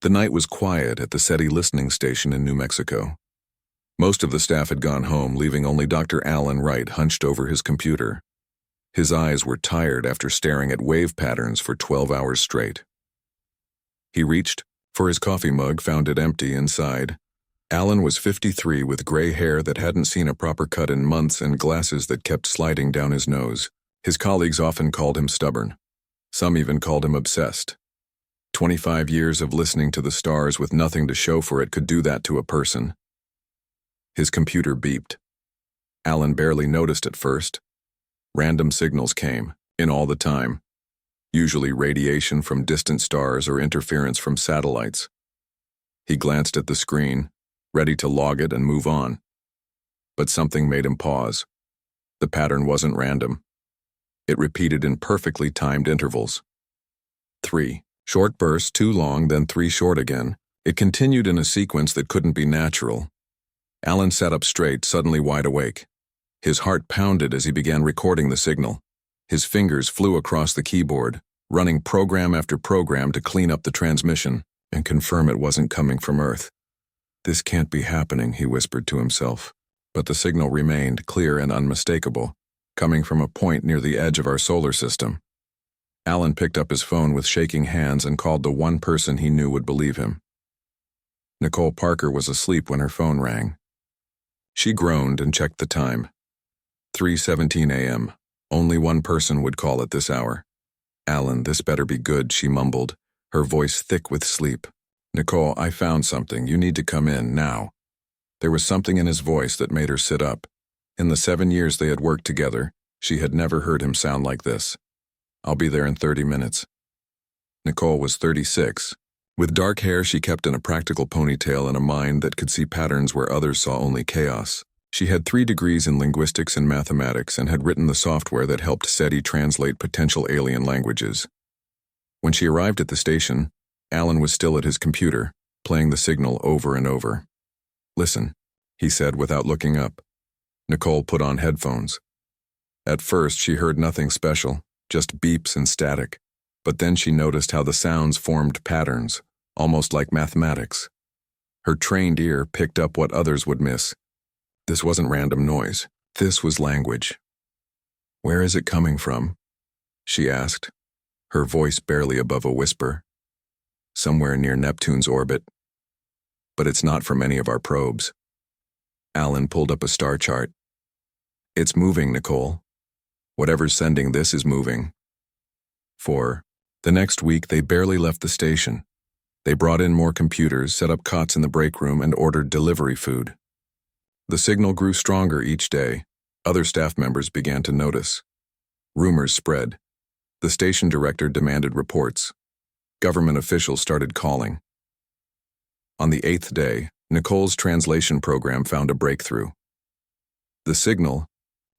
The night was quiet at the SETI listening station in New Mexico. Most of the staff had gone home, leaving only Dr. Alan Wright hunched over his computer. His eyes were tired after staring at wave patterns for 12 hours straight. He reached for his coffee mug, found it empty inside. Alan was 53 with gray hair that hadn't seen a proper cut in months and glasses that kept sliding down his nose. His colleagues often called him stubborn. Some even called him obsessed. 25 years of listening to the stars with nothing to show for it could do that to a person. His computer beeped. Alan barely noticed at first. Random signals came, in all the time. Usually radiation from distant stars or interference from satellites. He glanced at the screen, ready to log it and move on. But something made him pause. The pattern wasn't random. It repeated in perfectly timed intervals. 3 short bursts, 2 long, then 3 short again. It continued in a sequence that couldn't be natural. Alan sat up straight, suddenly wide awake. His heart pounded as he began recording the signal. His fingers flew across the keyboard, running program after program to clean up the transmission and confirm it wasn't coming from Earth. This can't be happening, he whispered to himself. But the signal remained clear and unmistakable, coming from a point near the edge of our solar system. Alan picked up his phone with shaking hands and called the one person he knew would believe him. Nicole Parker was asleep when her phone rang. She groaned and checked the time. 3:17 a.m. Only one person would call at this hour. Alan, this better be good, she mumbled, her voice thick with sleep. Nicole, I found something. You need to come in, now. There was something in his voice that made her sit up. In the 7 years they had worked together, she had never heard him sound like this. I'll be there in 30 minutes. Nicole was 36. With dark hair she kept in a practical ponytail and a mind that could see patterns where others saw only chaos. She had 3 degrees in linguistics and mathematics and had written the software that helped SETI translate potential alien languages. When she arrived at the station, Alan was still at his computer, playing the signal over and over. Listen, he said without looking up. Nicole put on headphones. At first she heard nothing special, just beeps and static, but then she noticed how the sounds formed patterns, almost like mathematics. Her trained ear picked up what others would miss. This wasn't random noise. This was language. Where is it coming from? She asked, her voice barely above a whisper. Somewhere near Neptune's orbit. But it's not from any of our probes. Alan pulled up a star chart. It's moving, Nicole. Whatever's sending this is moving. For the next week, they barely left the station. They brought in more computers, set up cots in the break room, and ordered delivery food. The signal grew stronger each day. Other staff members began to notice. Rumors spread. The station director demanded reports. Government officials started calling. On the 8th day, Nicole's translation program found a breakthrough. The signal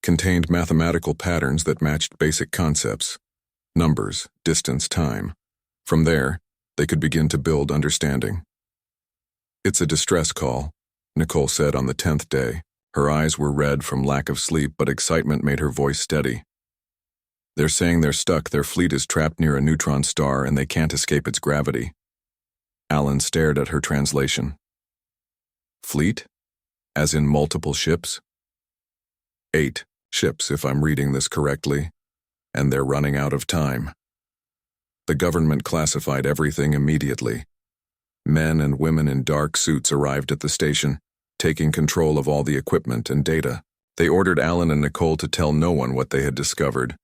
contained mathematical patterns that matched basic concepts: numbers, distance, time. From there, they could begin to build understanding. It's a distress call, Nicole said on the 10th day. Her eyes were red from lack of sleep, but excitement made her voice steady. They're saying they're stuck. Their fleet is trapped near a neutron star and they can't escape its gravity. Alan stared at her translation. Fleet? As in multiple ships? 8 ships, if I'm reading this correctly. And they're running out of time. The government classified everything immediately. Men and women in dark suits arrived at the station, taking control of all the equipment and data. They ordered Alan and Nicole to tell no one what they had discovered.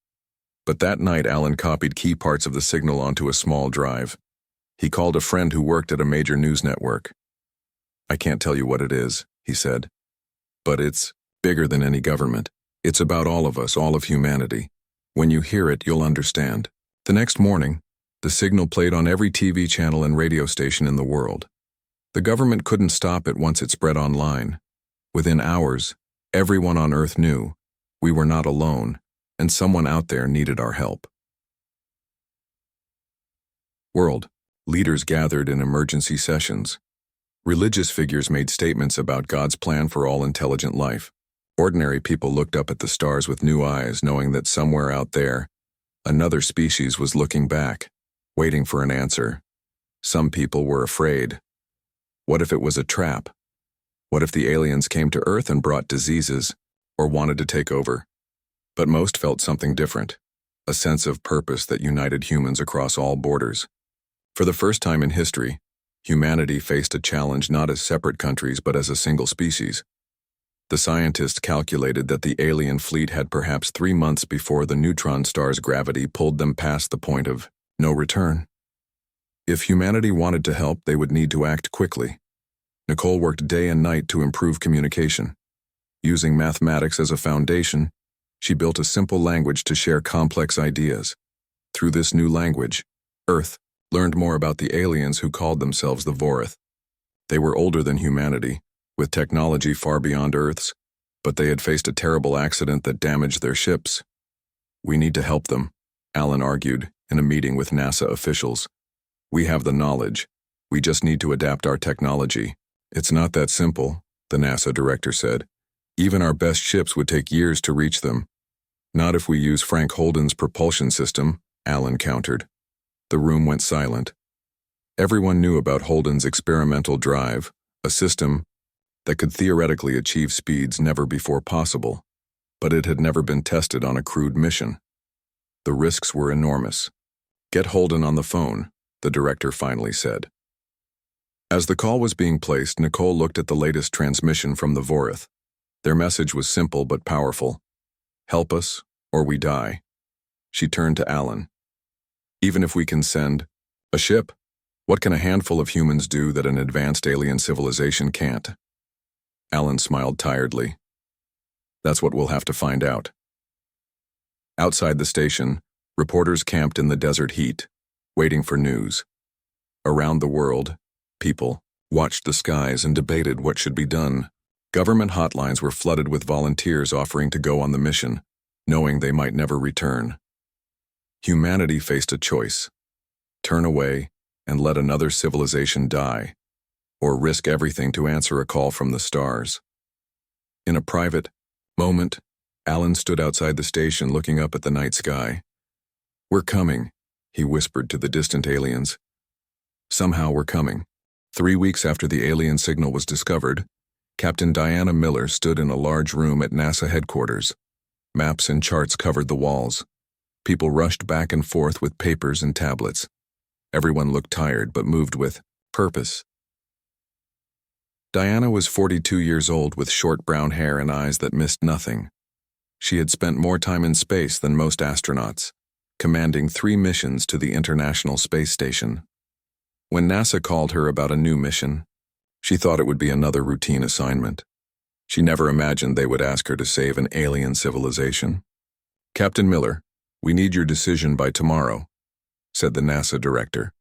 But that night, Alan copied key parts of the signal onto a small drive. He called a friend who worked at a major news network. I can't tell you what it is, he said. But it's bigger than any government. It's about all of us, all of humanity. When you hear it, you'll understand. The next morning, the signal played on every TV channel and radio station in the world. The government couldn't stop it once it spread online. Within hours, everyone on Earth knew we were not alone, and someone out there needed our help. World leaders gathered in emergency sessions. Religious figures made statements about God's plan for all intelligent life. Ordinary people looked up at the stars with new eyes, knowing that somewhere out there, another species was looking back, waiting for an answer. Some people were afraid. What if it was a trap? What if the aliens came to Earth and brought diseases, or wanted to take over? But most felt something different, a sense of purpose that united humans across all borders. For the first time in history, humanity faced a challenge not as separate countries but as a single species. The scientists calculated that the alien fleet had perhaps 3 months before the neutron star's gravity pulled them past the point of no return. If humanity wanted to help, they would need to act quickly. Nicole worked day and night to improve communication. Using mathematics as a foundation, she built a simple language to share complex ideas. Through this new language, Earth learned more about the aliens who called themselves the Vorith. They were older than humanity, with technology far beyond Earth's, but they had faced a terrible accident that damaged their ships. "We need to help them," Alan argued in a meeting with NASA officials. "We have the knowledge. We just need to adapt our technology." "It's not that simple," the NASA director said. "Even our best ships would take years to reach them." "Not if we use Frank Holden's propulsion system," Alan countered. The room went silent. Everyone knew about Holden's experimental drive, a system that could theoretically achieve speeds never before possible, but it had never been tested on a crewed mission. The risks were enormous. "Get Holden on the phone," the director finally said. As the call was being placed, Nicole looked at the latest transmission from the Vorith. Their message was simple but powerful. "Help us, or we die." She turned to Alan. "Even if we can send a ship, what can a handful of humans do that an advanced alien civilization can't?" Alan smiled tiredly. "That's what we'll have to find out." Outside the station, reporters camped in the desert heat, waiting for news. Around the world, people watched the skies and debated what should be done. Government hotlines were flooded with volunteers offering to go on the mission, knowing they might never return. Humanity faced a choice: turn away and let another civilization die, or risk everything to answer a call from the stars. In a private moment, Alan stood outside the station looking up at the night sky. "We're coming," he whispered to the distant aliens. "Somehow we're coming." 3 weeks after the alien signal was discovered, Captain Diana Miller stood in a large room at NASA headquarters. Maps and charts covered the walls. People rushed back and forth with papers and tablets. Everyone looked tired but moved with purpose. Diana was 42 years old with short brown hair and eyes that missed nothing. She had spent more time in space than most astronauts, commanding 3 missions to the International Space Station. When NASA called her about a new mission, she thought it would be another routine assignment. She never imagined they would ask her to save an alien civilization. "Captain Miller, we need your decision by tomorrow," said the NASA director.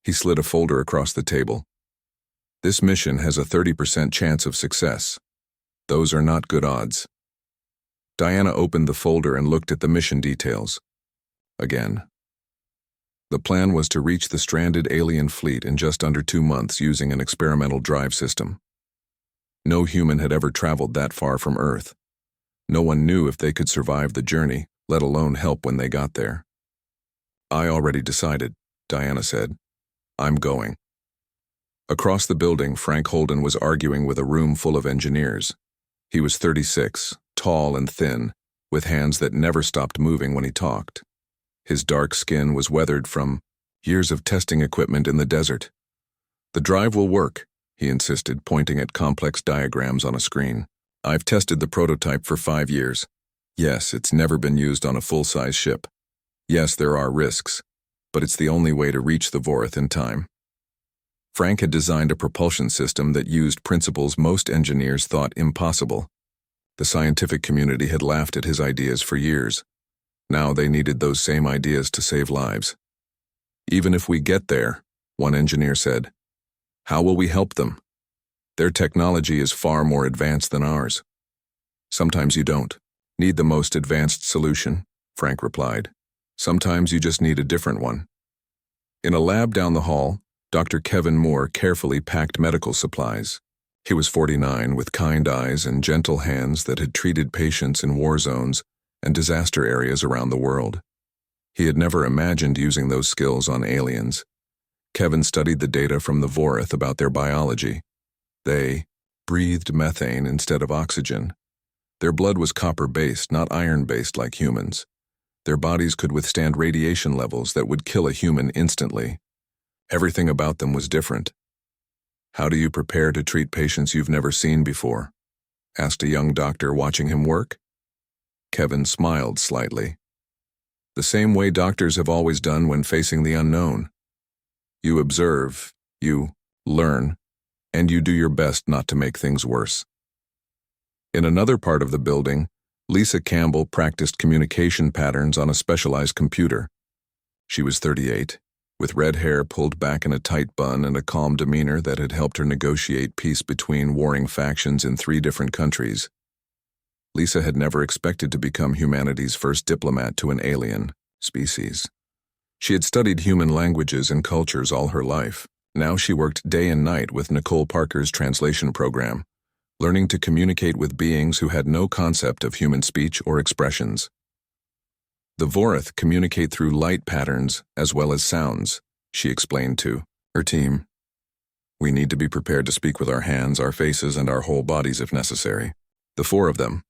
He slid a folder across the table. "This mission has a 30% chance of success. Those are not good odds." Diana opened the folder and looked at the mission details. Again. The plan was to reach the stranded alien fleet in just under 2 months using an experimental drive system. No human had ever traveled that far from Earth. No one knew if they could survive the journey, let alone help when they got there. "I already decided," Diana said. "I'm going." Across the building, Frank Holden was arguing with a room full of engineers. He was 36, tall and thin, with hands that never stopped moving when he talked. His dark skin was weathered from years of testing equipment in the desert. "The drive will work," he insisted, pointing at complex diagrams on a screen. "I've tested the prototype for 5 years. Yes, it's never been used on a full-size ship. Yes, there are risks, but it's the only way to reach the Vorith in time." Frank had designed a propulsion system that used principles most engineers thought impossible. The scientific community had laughed at his ideas for years. Now they needed those same ideas to save lives. "Even if we get there," one engineer said, "how will we help them? Their technology is far more advanced than ours." "Sometimes you don't need the most advanced solution," Frank replied. "Sometimes you just need a different one." In a lab down the hall, Dr. Kevin Moore carefully packed medical supplies. He was 49, with kind eyes and gentle hands that had treated patients in war zones and disaster areas around the world. He had never imagined using those skills on aliens. Kevin studied the data from the Vorith about their biology. They breathed methane instead of oxygen. Their blood was copper-based, not iron-based like humans. Their bodies could withstand radiation levels that would kill a human instantly. Everything about them was different. "How do you prepare to treat patients you've never seen before?" asked a young doctor watching him work. Kevin smiled slightly. "The same way doctors have always done when facing the unknown. You observe, you learn, and you do your best not to make things worse." In another part of the building, Lisa Campbell practiced communication patterns on a specialized computer. She was 38, with red hair pulled back in a tight bun and a calm demeanor that had helped her negotiate peace between warring factions in 3 different countries. Lisa had never expected to become humanity's first diplomat to an alien species. She had studied human languages and cultures all her life. Now she worked day and night with Nicole Parker's translation program, learning to communicate with beings who had no concept of human speech or expressions. "The Vorith communicate through light patterns as well as sounds," she explained to her team. "We need to be prepared to speak with our hands, our faces, and our whole bodies if necessary." The 4 of them,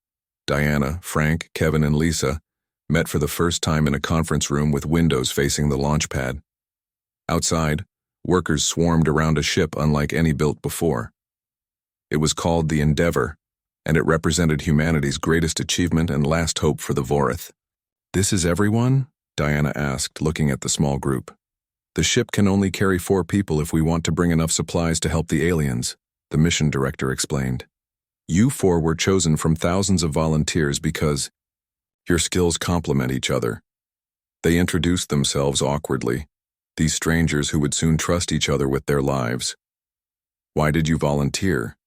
Diana, Frank, Kevin, and Lisa, met for the first time in a conference room with windows facing the launch pad. Outside, workers swarmed around a ship unlike any built before. It was called the Endeavor, and it represented humanity's greatest achievement and last hope for the Vorith. "This is everyone?" Diana asked, looking at the small group. "The ship can only carry 4 people if we want to bring enough supplies to help the aliens," the mission director explained. "You 4 were chosen from thousands of volunteers because your skills complement each other." They introduced themselves awkwardly, these strangers who would soon trust each other with their lives. "Why did you volunteer?"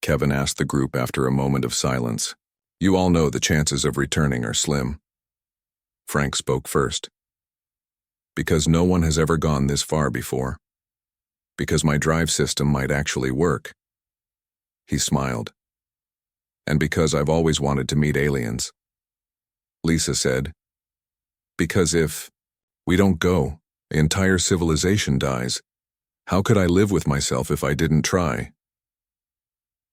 Kevin asked the group after a moment of silence. "You all know the chances of returning are slim." Frank spoke first. "Because no one has ever gone this far before. Because my drive system might actually work." He smiled. "And because I've always wanted to meet aliens." Lisa said, "Because if we don't go, the entire civilization dies. How could I live with myself if I didn't try?"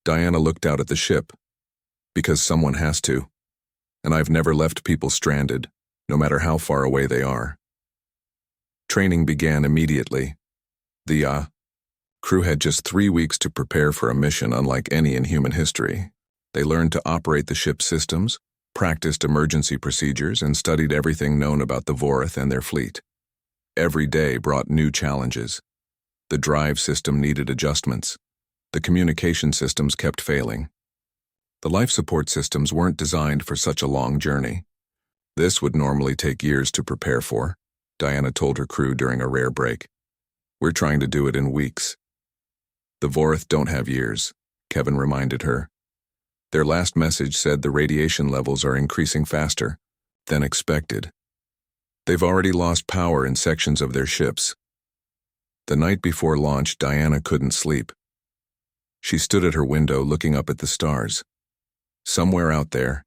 Diana looked out at the ship. "Because someone has to. And I've never left people stranded, no matter how far away they are." Training began immediately. The crew had just 3 weeks to prepare for a mission unlike any in human history. They learned to operate the ship's systems, practiced emergency procedures, and studied everything known about the Vorith and their fleet. Every day brought new challenges. The drive system needed adjustments. The communication systems kept failing. The life support systems weren't designed for such a long journey. This would normally take years to prepare for, Diana told her crew during a rare break. "We're trying to do it in weeks." "The Vorith don't have years," Kevin reminded her. "Their last message said the radiation levels are increasing faster than expected. They've already lost power in sections of their ships." The night before launch, Diana couldn't sleep. She stood at her window looking up at the stars. Somewhere out there,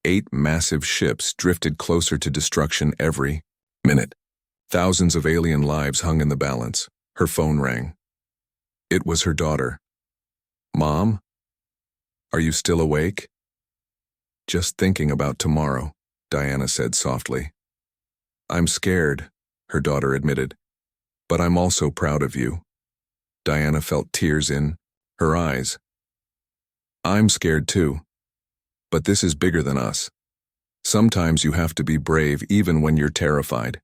8 massive ships drifted closer to destruction every minute. Thousands of alien lives hung in the balance. Her phone rang. It was her daughter. "Mom? Are you still awake?" "Just thinking about tomorrow," Diana said softly. "I'm scared," her daughter admitted. "But I'm also proud of you." Diana felt tears in her eyes. "I'm scared too. But this is bigger than us. Sometimes you have to be brave even when you're terrified."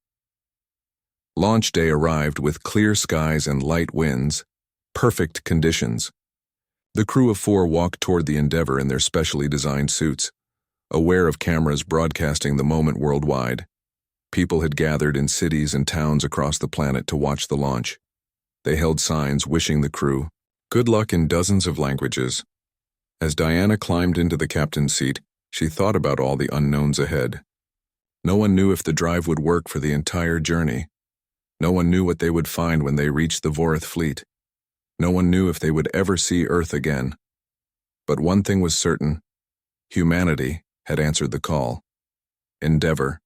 Launch day arrived with clear skies and light winds, perfect conditions. The crew of 4 walked toward the Endeavor in their specially designed suits, aware of cameras broadcasting the moment worldwide. People had gathered in cities and towns across the planet to watch the launch. They held signs wishing the crew good luck in dozens of languages. As Diana climbed into the captain's seat, she thought about all the unknowns ahead. No one knew if the drive would work for the entire journey. No one knew what they would find when they reached the Vorith fleet. No one knew if they would ever see Earth again. But one thing was certain. Humanity had answered the call. "Endeavor,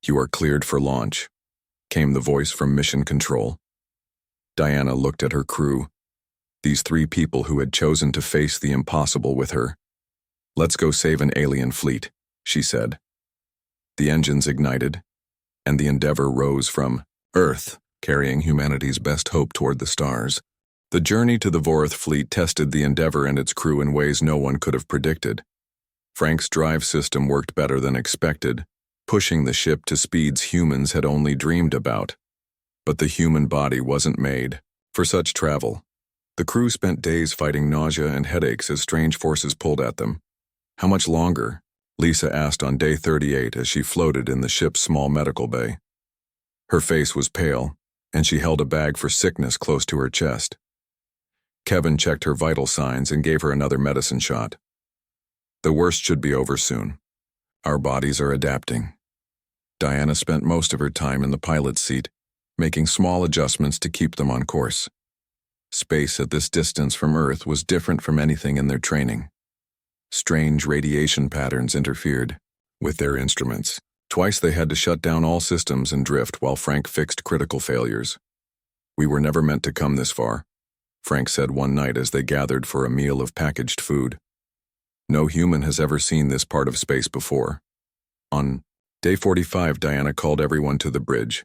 you are cleared for launch," came the voice from Mission Control. Diana looked at her crew, these 3 people who had chosen to face the impossible with her. "Let's go save an alien fleet," she said. The engines ignited, and the Endeavour rose from Earth, carrying humanity's best hope toward the stars. The journey to the Vorith fleet tested the Endeavour and its crew in ways no one could have predicted. Frank's drive system worked better than expected, pushing the ship to speeds humans had only dreamed about. But the human body wasn't made for such travel. The crew spent days fighting nausea and headaches as strange forces pulled at them. "How much longer?" Lisa asked on day 38 as she floated in the ship's small medical bay. Her face was pale, and she held a bag for sickness close to her chest. Kevin checked her vital signs and gave her another medicine shot. "The worst should be over soon. Our bodies are adapting." Diana spent most of her time in the pilot's seat, making small adjustments to keep them on course. Space at this distance from Earth was different from anything in their training. Strange radiation patterns interfered with their instruments. Twice they had to shut down all systems and drift while Frank fixed critical failures. "We were never meant to come this far," Frank said one night as they gathered for a meal of packaged food. "No human has ever seen this part of space before." On day 45, Diana called everyone to the bridge.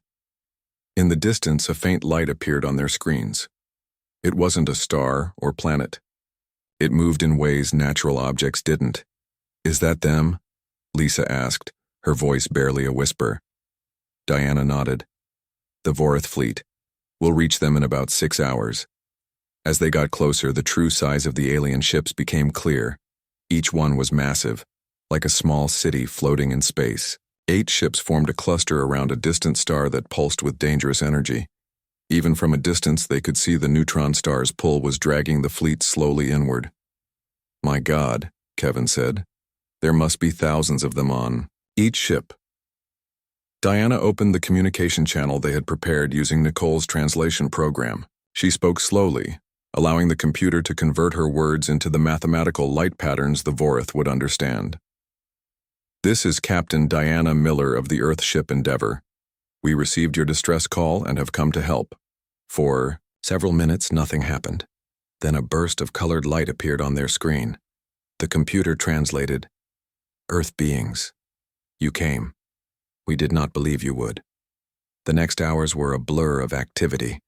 In the distance, a faint light appeared on their screens. It wasn't a star or planet. It moved in ways natural objects didn't. "Is that them?" Lisa asked, her voice barely a whisper. Diana nodded. "The Vorith fleet. We'll reach them in about 6 hours." As they got closer, the true size of the alien ships became clear. Each one was massive, like a small city floating in space. 8 ships formed a cluster around a distant star that pulsed with dangerous energy. Even from a distance, they could see the neutron star's pull was dragging the fleet slowly inward. "My God," Kevin said. "There must be thousands of them on each ship." Diana opened the communication channel they had prepared using Nicole's translation program. She spoke slowly, allowing the computer to convert her words into the mathematical light patterns the Vorith would understand. "This is Captain Diana Miller of the Earth ship Endeavour. We received your distress call and have come to help." For several minutes, nothing happened. Then a burst of colored light appeared on their screen. The computer translated, "Earth beings, you came. We did not believe you would." The next hours were a blur of activity.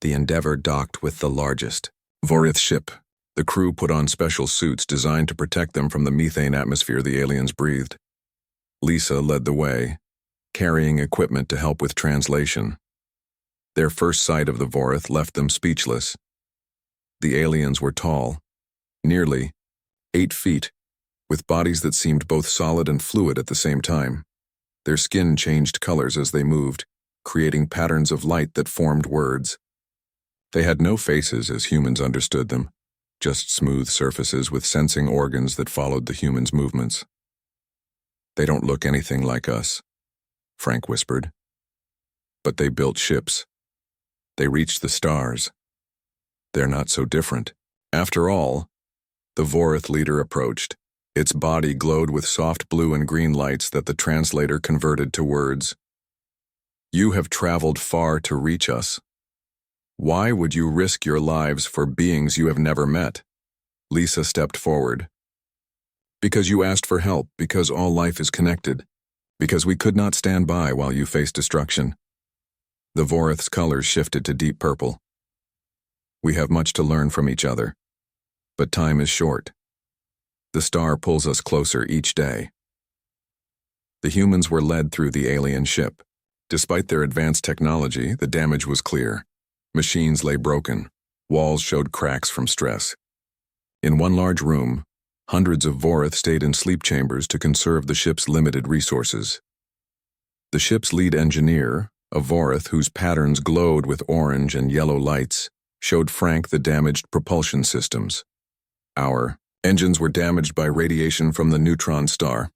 The Endeavour docked with the largest Vorith ship. The crew put on special suits designed to protect them from the methane atmosphere the aliens breathed. Lisa led the way, carrying equipment to help with translation. Their first sight of the Vorith left them speechless. The aliens were tall, nearly 8 feet, with bodies that seemed both solid and fluid at the same time. Their skin changed colors as they moved, creating patterns of light that formed words. They had no faces as humans understood them, just smooth surfaces with sensing organs that followed the humans' movements. "They don't look anything like us," Frank whispered. "But they built ships. They reached the stars. They're not so different." After all, the Vorith leader approached. Its body glowed with soft blue and green lights that the translator converted to words. "You have traveled far to reach us. Why would you risk your lives for beings you have never met?" Lisa stepped forward. "Because you asked for help, because all life is connected, because we could not stand by while you faced destruction." The Vorith's colors shifted to deep purple. "We have much to learn from each other, but time is short. The star pulls us closer each day." The humans were led through the alien ship. Despite their advanced technology, the damage was clear. Machines lay broken. Walls showed cracks from stress. In one large room, hundreds of Vorith stayed in sleep chambers to conserve the ship's limited resources. The ship's lead engineer, a Vorith whose patterns glowed with orange and yellow lights, showed Frank the damaged propulsion systems. "Our engines were damaged by radiation from the neutron star,"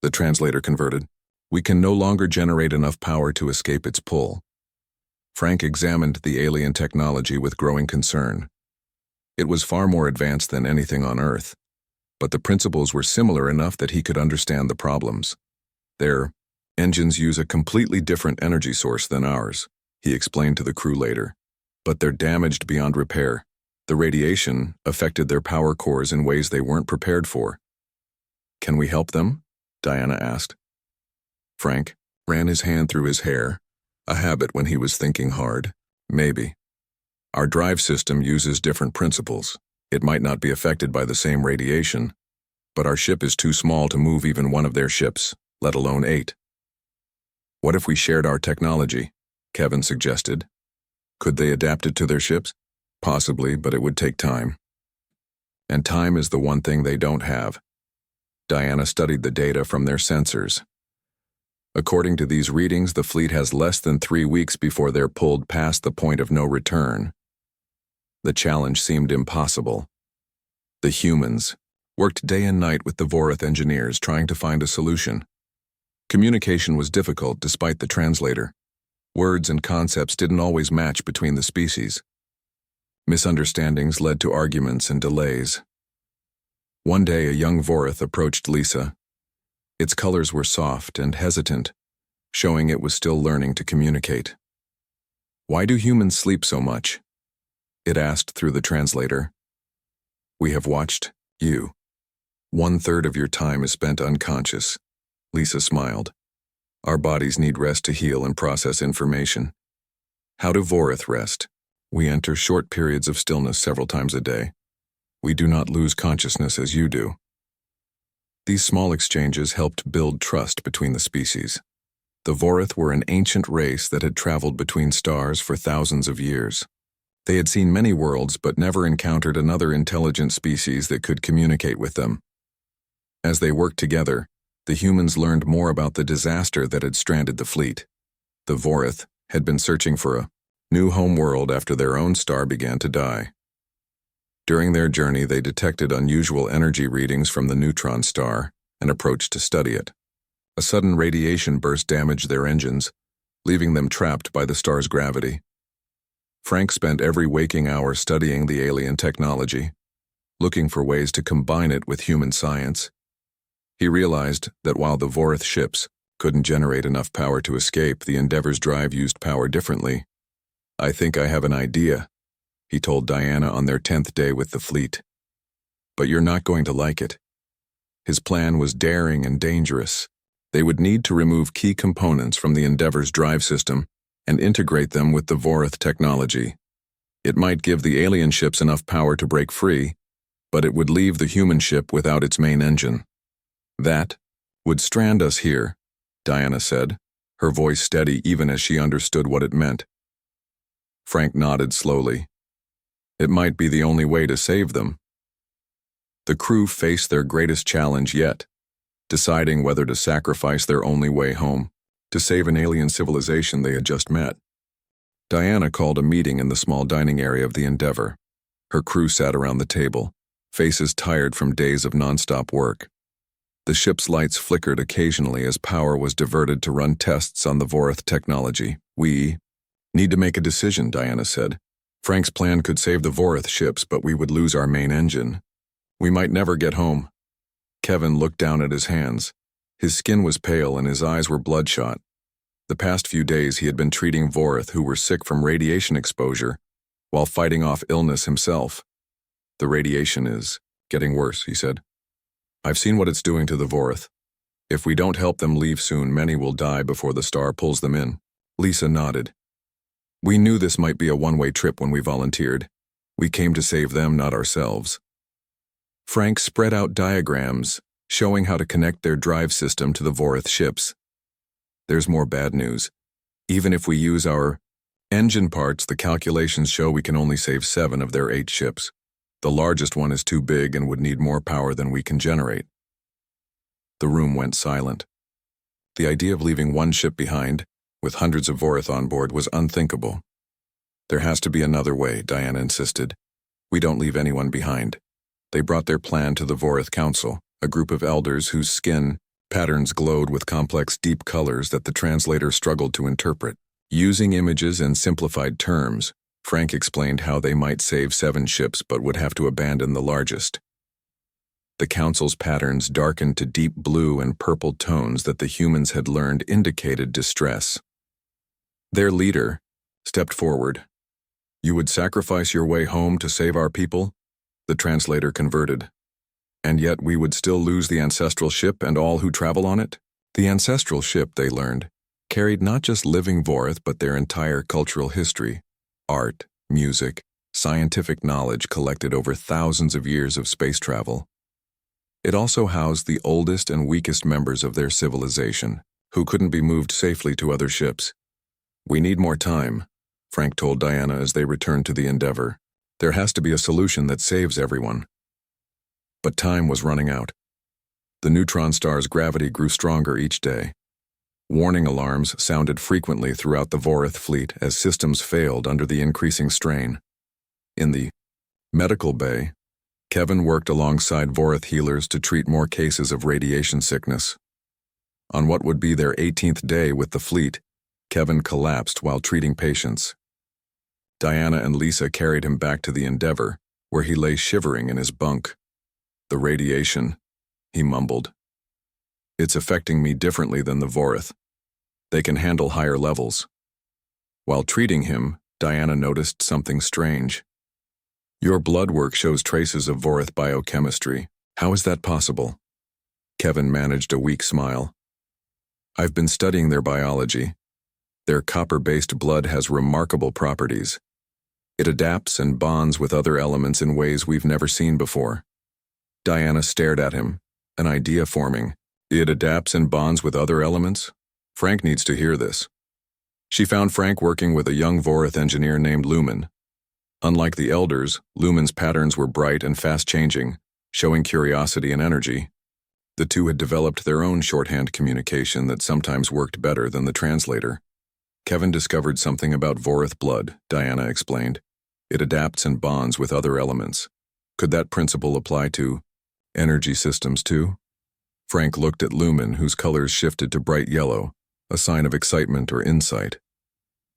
the translator converted. "We can no longer generate enough power to escape its pull." Frank examined the alien technology with growing concern. It was far more advanced than anything on Earth, but the principles were similar enough that he could understand the problems. "Their engines use a completely different energy source than ours," he explained to the crew later. but they're damaged beyond repair. The radiation affected their power cores in ways they weren't prepared for. Can we help them? Diana asked. Frank ran his hand through his hair, a habit when he was thinking hard. Maybe. Our drive system uses different principles. It might not be affected by the same radiation, but our ship is too small to move even one of their ships, let alone 8. What if we shared our technology? Kevin suggested. Could they adapt it to their ships? Possibly, but it would take time. And time is the one thing they don't have. Diana studied the data from their sensors. According to these readings, the fleet has less than 3 weeks before they're pulled past the point of no return. The challenge seemed impossible. The humans worked day and night with the Vorath engineers trying to find a solution. Communication was difficult despite the translator. Words and concepts didn't always match between the species. Misunderstandings led to arguments and delays. One day, a young Vorath approached Lisa. Its colors were soft and hesitant, showing it was still learning to communicate. "Why do humans sleep so much?" it asked through the translator. "We have watched you. 1/3 of your time is spent unconscious." Lisa smiled. "Our bodies need rest to heal and process information." "How do Vorath rest?" "We enter short periods of stillness several times a day. We do not lose consciousness as you do." These small exchanges helped build trust between the species. The Vorath were an ancient race that had traveled between stars for thousands of years. They had seen many worlds but never encountered another intelligent species that could communicate with them. As they worked together, the humans learned more about the disaster that had stranded the fleet. The Vorath had been searching for a new home world after their own star began to die. During their journey, they detected unusual energy readings from the neutron star and approached to study it. A sudden radiation burst damaged their engines, leaving them trapped by the star's gravity. Frank spent every waking hour studying the alien technology, looking for ways to combine it with human science. He realized that while the Vorath ships couldn't generate enough power to escape, the Endeavor's drive used power differently. "I think I have an idea," he told Diana on their 10th day with the fleet. "But you're not going to like it." His plan was daring and dangerous. They would need to remove key components from the Endeavor's drive system and integrate them with the Vorath technology. It might give the alien ships enough power to break free, but it would leave the human ship without its main engine. "That would strand us here," Diana said, her voice steady even as she understood what it meant. Frank nodded slowly. It might be the only way to save them. The crew faced their greatest challenge yet, deciding whether to sacrifice their only way home to save an alien civilization they had just met. Diana called a meeting in the small dining area of the Endeavor. Her crew sat around the table, faces tired from days of nonstop work. The ship's lights flickered occasionally as power was diverted to run tests on the Vorath technology. "We need to make a decision," Diana said. "Frank's plan could save the Vorath ships, but we would lose our main engine. We might never get home." Kevin looked down at his hands. His skin was pale and his eyes were bloodshot. The past few days he had been treating Vorath who were sick from radiation exposure while fighting off illness himself. "The radiation is getting worse," he said. "I've seen what it's doing to the Vorath. If we don't help them leave soon, many will die before the star pulls them in." Lisa nodded. "We knew this might be a one-way trip when we volunteered. We came to save them, not ourselves." Frank spread out diagrams showing how to connect their drive system to the Vorath ships. "There's more bad news. Even if we use our engine parts, the calculations show we can only save 7 of their 8 ships. The largest one is too big and would need more power than we can generate." The room went silent. The idea of leaving one ship behind, with hundreds of Vorath on board, was unthinkable. "There has to be another way," Diana insisted. "We don't leave anyone behind." They brought their plan to the Vorath Council, a group of elders whose skin patterns glowed with complex, deep colors that the translator struggled to interpret. Using images and simplified terms, Frank explained how they might save 7 ships but would have to abandon the largest. The council's patterns darkened to deep blue and purple tones that the humans had learned indicated distress. Their leader stepped forward. You would sacrifice your way home to save our people? The translator converted. And yet we would still lose the ancestral ship and all who travel on it? The ancestral ship, they learned, carried not just living Vorith but their entire cultural history, art, music, scientific knowledge collected over thousands of years of space travel. It also housed the oldest and weakest members of their civilization, who couldn't be moved safely to other ships. We need more time, Frank told Diana as they returned to the Endeavor. There has to be a solution that saves everyone. But time was running out. The neutron star's gravity grew stronger each day. Warning alarms sounded frequently throughout the Vorith fleet as systems failed under the increasing strain. In the medical bay, Kevin worked alongside Vorith healers to treat more cases of radiation sickness. On what would be their 18th day with the fleet, Kevin collapsed while treating patients. Diana and Lisa carried him back to the Endeavor, where he lay shivering in his bunk. The radiation, he mumbled. It's affecting me differently than the Vorith. They can handle higher levels. While treating him, Diana noticed something strange. Your blood work shows traces of Vorith biochemistry. How is that possible? Kevin managed a weak smile. I've been studying their biology. Their copper-based blood has remarkable properties. It adapts and bonds with other elements in ways we've never seen before. Diana stared at him, an idea forming. It adapts and bonds with other elements? Frank needs to hear this. She found Frank working with a young Vorith engineer named Lumen. Unlike the elders, Lumen's patterns were bright and fast-changing, showing curiosity and energy. The two had developed their own shorthand communication that sometimes worked better than the translator. Kevin discovered something about Vorith blood, Diana explained. It adapts and bonds with other elements. Could that principle apply to energy systems too? Frank looked at Lumen, whose colors shifted to bright yellow, a sign of excitement or insight.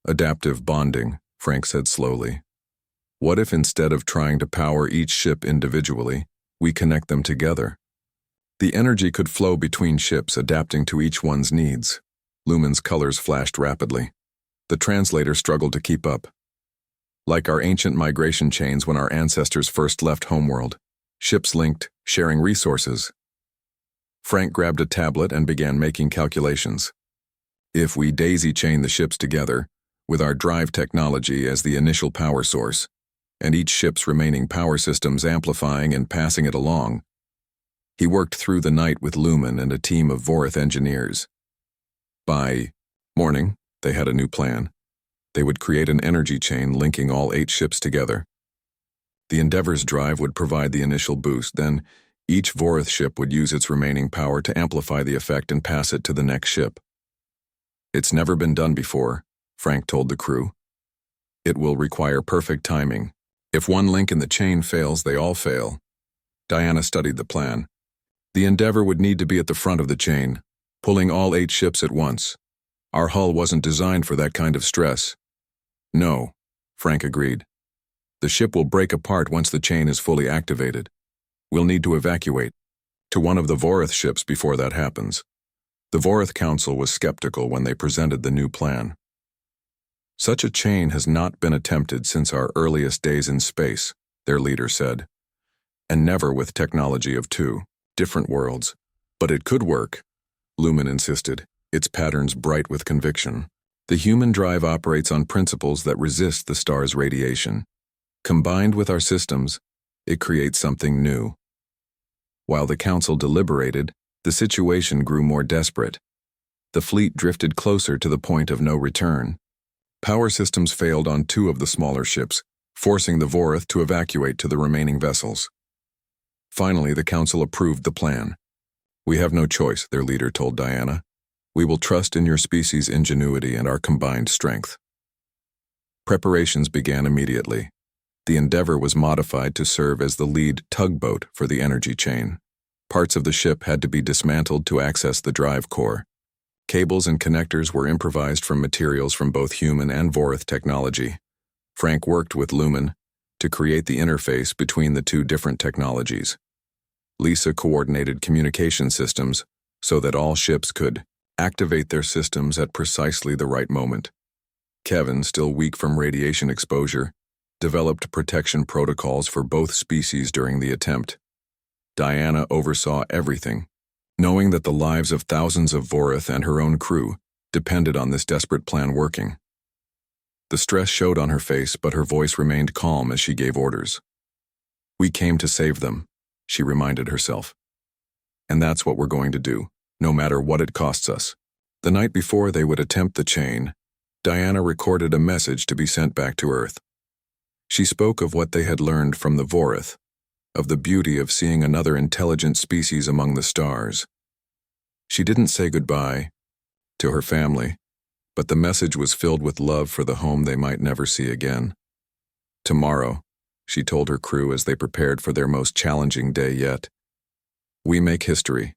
Adaptive bonding, Frank said slowly. What if instead of trying to power each ship individually, we connect them together? The energy could flow between ships, adapting to each one's needs. Lumen's colors flashed rapidly. The translator struggled to keep up. Like our ancient migration chains when our ancestors first left homeworld, ships linked, sharing resources. Frank grabbed a tablet and began making calculations. If we daisy-chain the ships together, with our drive technology as the initial power source, and each ship's remaining power systems amplifying and passing it along. He worked through the night with Lumen and a team of Vorith engineers. By morning, they had a new plan. They would create an energy chain linking all 8 ships together. The Endeavor's drive would provide the initial boost, then each Vorith ship would use its remaining power to amplify the effect and pass it to the next ship. It's never been done before, Frank told the crew. It will require perfect timing. If one link in the chain fails, they all fail. Diana studied the plan. The Endeavor would need to be at the front of the chain, pulling all 8 ships at once. Our hull wasn't designed for that kind of stress. No, Frank agreed. The ship will break apart once the chain is fully activated. We'll need to evacuate to one of the Vorith ships before that happens. The Vorith Council was skeptical when they presented the new plan. Such a chain has not been attempted since our earliest days in space, their leader said, and never with technology of 2 different worlds. But it could work, Lumen insisted, its patterns bright with conviction. The human drive operates on principles that resist the star's radiation. Combined with our systems, it creates something new. While the council deliberated, the situation grew more desperate. The fleet drifted closer to the point of no return. Power systems failed on 2 of the smaller ships, forcing the Vorith to evacuate to the remaining vessels. Finally, the council approved the plan. We have no choice, their leader told Diana. We will trust in your species' ingenuity and our combined strength. Preparations began immediately. The Endeavor was modified to serve as the lead tugboat for the energy chain. Parts of the ship had to be dismantled to access the drive core. Cables and connectors were improvised from materials from both human and Vorith technology. Frank worked with Lumen to create the interface between the 2 different technologies. Lisa coordinated communication systems so that all ships could activate their systems at precisely the right moment. Kevin, still weak from radiation exposure, developed protection protocols for both species during the attempt. Diana oversaw everything, knowing that the lives of thousands of Vorath and her own crew depended on this desperate plan working. The stress showed on her face, but her voice remained calm as she gave orders. "We came to save them," she reminded herself. "And that's what we're going to do, no matter what it costs us." The night before they would attempt the chain, Diana recorded a message to be sent back to Earth. She spoke of what they had learned from the Vorath, of the beauty of seeing another intelligent species among the stars. She didn't say goodbye to her family, but the message was filled with love for the home they might never see again. "Tomorrow," she told her crew as they prepared for their most challenging day yet, "we make history.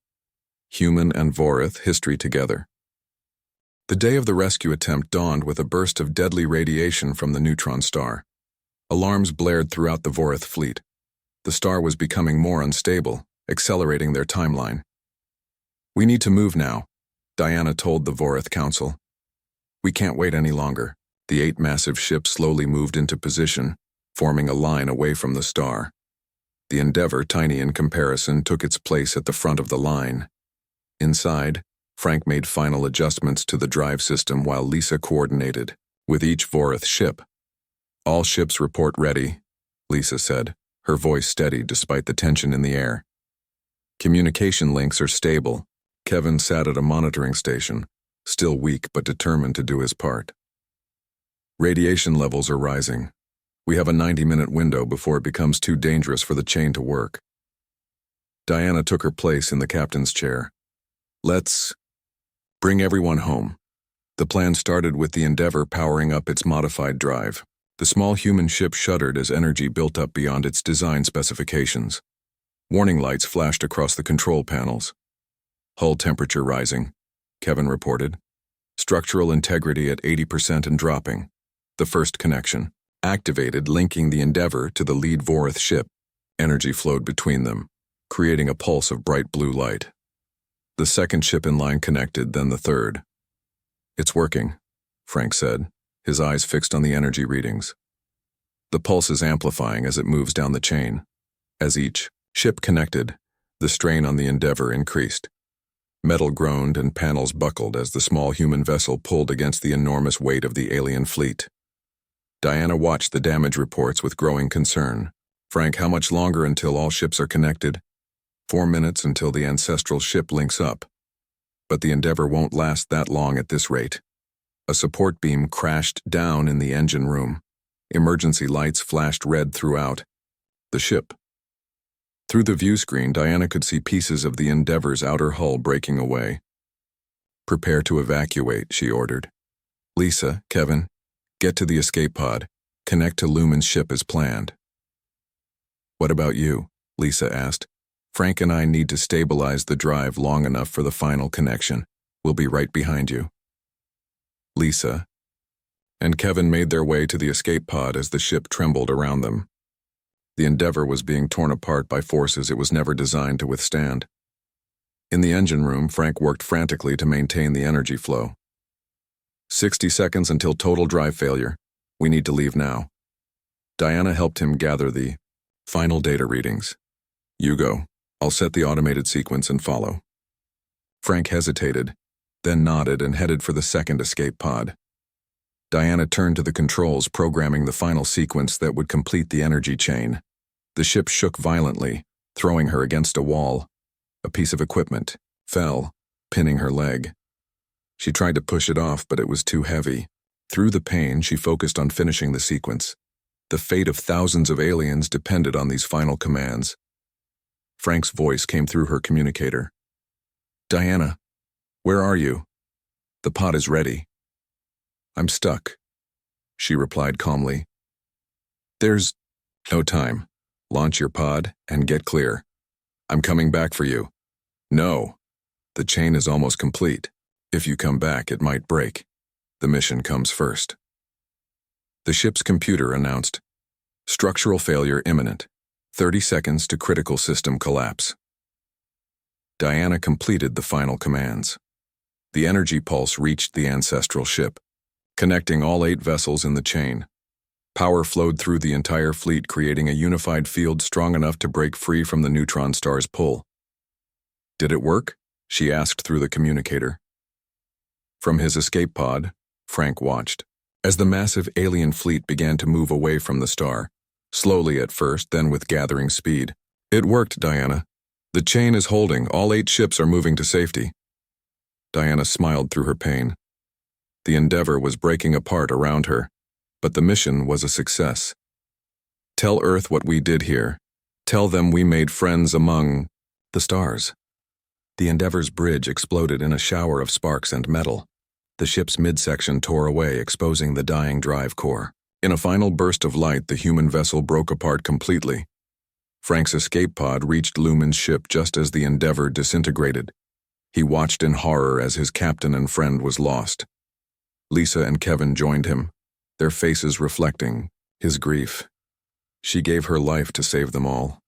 Human and Vorath history together." The day of the rescue attempt dawned with a burst of deadly radiation from the neutron star. Alarms blared throughout the Vorath fleet. The star was becoming more unstable, accelerating their timeline. "We need to move now," Diana told the Vorath Council. "We can't wait any longer." The 8 massive ships slowly moved into position, forming a line away from the star. The Endeavour, tiny in comparison, took its place at the front of the line. Inside, Frank made final adjustments to the drive system while Lisa coordinated with each Vorath ship. "All ships report ready," Lisa said, her voice steady despite the tension in the air. "Communication links are stable." Kevin sat at a monitoring station, still weak but determined to do his part. "Radiation levels are rising. We have a 90-minute window before it becomes too dangerous for the chain to work." Diana took her place in the captain's chair. "Let's bring everyone home." The plan started with the Endeavour powering up its modified drive. The small human ship shuddered as energy built up beyond its design specifications. Warning lights flashed across the control panels. "Hull temperature rising," Kevin reported. "Structural integrity at 80% and dropping." The first connection activated, linking the Endeavour to the lead Vorath ship. Energy flowed between them, creating a pulse of bright blue light. The second ship in line connected, then the third. "It's working," Frank said, his eyes fixed on the energy readings. "The pulse is amplifying as it moves down the chain." As each ship connected, the strain on the Endeavour increased. Metal groaned and panels buckled as the small human vessel pulled against the enormous weight of the alien fleet. Diana watched the damage reports with growing concern. "Frank, how much longer until all ships are connected?" 4 minutes until the ancestral ship links up. But the Endeavour won't last that long at this rate. A support beam crashed down in the engine room. Emergency lights flashed red throughout the ship. Through the view screen, Diana could see pieces of the Endeavour's outer hull breaking away. "Prepare to evacuate," she ordered. "Lisa, Kevin, get to the escape pod. Connect to Lumen's ship as planned." "What about you?" Lisa asked. "Frank and I need to stabilize the drive long enough for the final connection. We'll be right behind you." Lisa and Kevin made their way to the escape pod as the ship trembled around them. The Endeavour was being torn apart by forces it was never designed to withstand. In the engine room, Frank worked frantically to maintain the energy flow. 60 seconds until total drive failure. We need to leave now." Diana helped him gather the final data readings. "You go. I'll set the automated sequence and follow." Frank hesitated, then nodded and headed for the second escape pod. Diana turned to the controls, programming the final sequence that would complete the energy chain. The ship shook violently, throwing her against a wall. A piece of equipment fell, pinning her leg. She tried to push it off, but it was too heavy. Through the pain, she focused on finishing the sequence. The fate of thousands of aliens depended on these final commands. Frank's voice came through her communicator. "Diana, where are you? The pod is ready." "I'm stuck," she replied calmly. "There's no time. Launch your pod and get clear. I'm coming back for you." "No. The chain is almost complete. If you come back, it might break. The mission comes first." The ship's computer announced, "Structural failure imminent. 30 seconds to critical system collapse." Diana completed the final commands. The energy pulse reached the ancestral ship, connecting all 8 vessels in the chain. Power flowed through the entire fleet, creating a unified field strong enough to break free from the neutron star's pull. "Did it work?" she asked through the communicator. From his escape pod, Frank watched as the massive alien fleet began to move away from the star, slowly at first, then with gathering speed. "It worked, Diana. The chain is holding. All 8 ships are moving to safety." Diana smiled through her pain. The Endeavor was breaking apart around her, but the mission was a success. "Tell Earth what we did here. Tell them we made friends among the stars." The Endeavor's bridge exploded in a shower of sparks and metal. The ship's midsection tore away, exposing the dying drive core. In a final burst of light, the human vessel broke apart completely. Frank's escape pod reached Lumen's ship just as the Endeavor disintegrated. He watched in horror as his captain and friend was lost. Lisa and Kevin joined him, their faces reflecting his grief. "She gave her life to save them all,"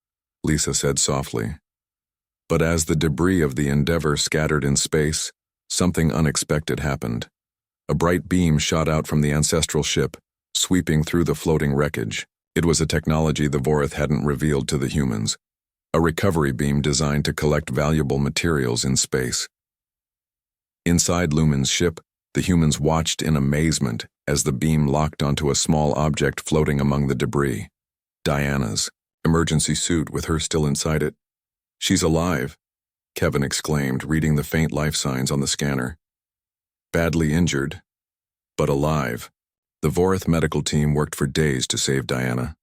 Lisa said softly. But as the debris of the Endeavor scattered in space, something unexpected happened. A bright beam shot out from the ancestral ship, sweeping through the floating wreckage. It was a technology the Vorith hadn't revealed to the humans, a recovery beam designed to collect valuable materials in space. Inside Lumen's ship, the humans watched in amazement as the beam locked onto a small object floating among the debris. Diana's emergency suit with her still inside it. "She's alive," Kevin exclaimed, reading the faint life signs on the scanner. "Badly injured, but alive." The Vorith medical team worked for days to save Diana.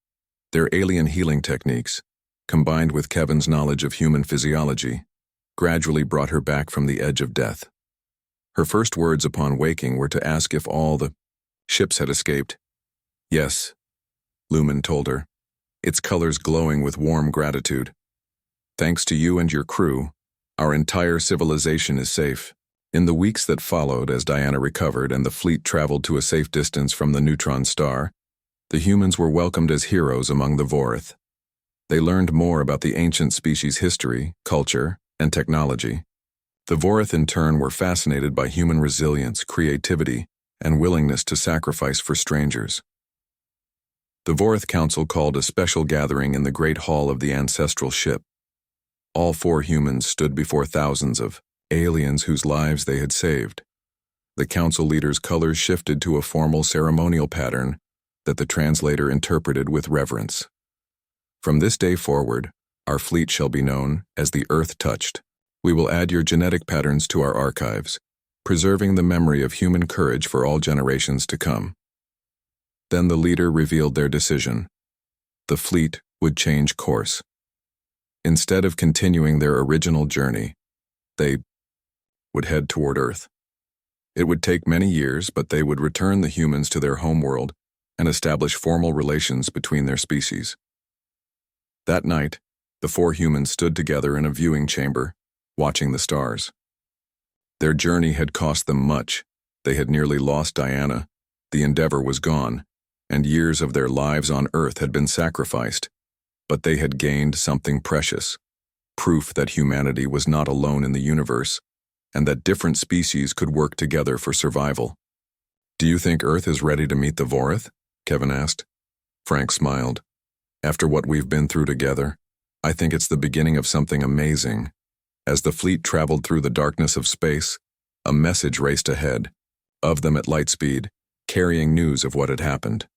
Their alien healing techniques, combined with Kevin's knowledge of human physiology, gradually brought her back from the edge of death. Her first words upon waking were to ask if all the ships had escaped. "Yes," Lumen told her, its colors glowing with warm gratitude. "Thanks to you and your crew, our entire civilization is safe." In the weeks that followed, as Diana recovered and the fleet traveled to a safe distance from the neutron star, the humans were welcomed as heroes among the Vorith. They learned more about the ancient species' history, culture, and technology. The Vorith in turn were fascinated by human resilience, creativity, and willingness to sacrifice for strangers. The Vorith Council called a special gathering in the Great Hall of the ancestral ship. All 4 humans stood before thousands of aliens whose lives they had saved. The council leaders' colors shifted to a formal ceremonial pattern that the translator interpreted with reverence. "From this day forward, our fleet shall be known as the Earth Touched. We will add your genetic patterns to our archives, preserving the memory of human courage for all generations to come." Then the leader revealed their decision. The fleet would change course. Instead of continuing their original journey, they would head toward Earth. It would take many years, but they would return the humans to their homeworld and establish formal relations between their species. That night, the 4 humans stood together in a viewing chamber, watching the stars. Their journey had cost them much. They had nearly lost Diana, the Endeavor was gone, and years of their lives on Earth had been sacrificed. But they had gained something precious, proof that humanity was not alone in the universe, and that different species could work together for survival. "Do you think Earth is ready to meet the Vorith?" Kevin asked. Frank smiled. "After what we've been through together, I think it's the beginning of something amazing." As the fleet traveled through the darkness of space, a message raced ahead, of them at light speed, carrying news of what had happened.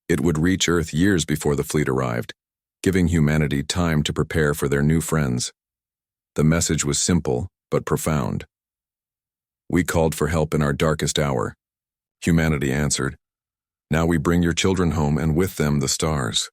It would reach Earth years before the fleet arrived, giving humanity time to prepare for their new friends. The message was simple but profound. "We called for help in our darkest hour," humanity answered. "Now we bring your children home, and with them the stars."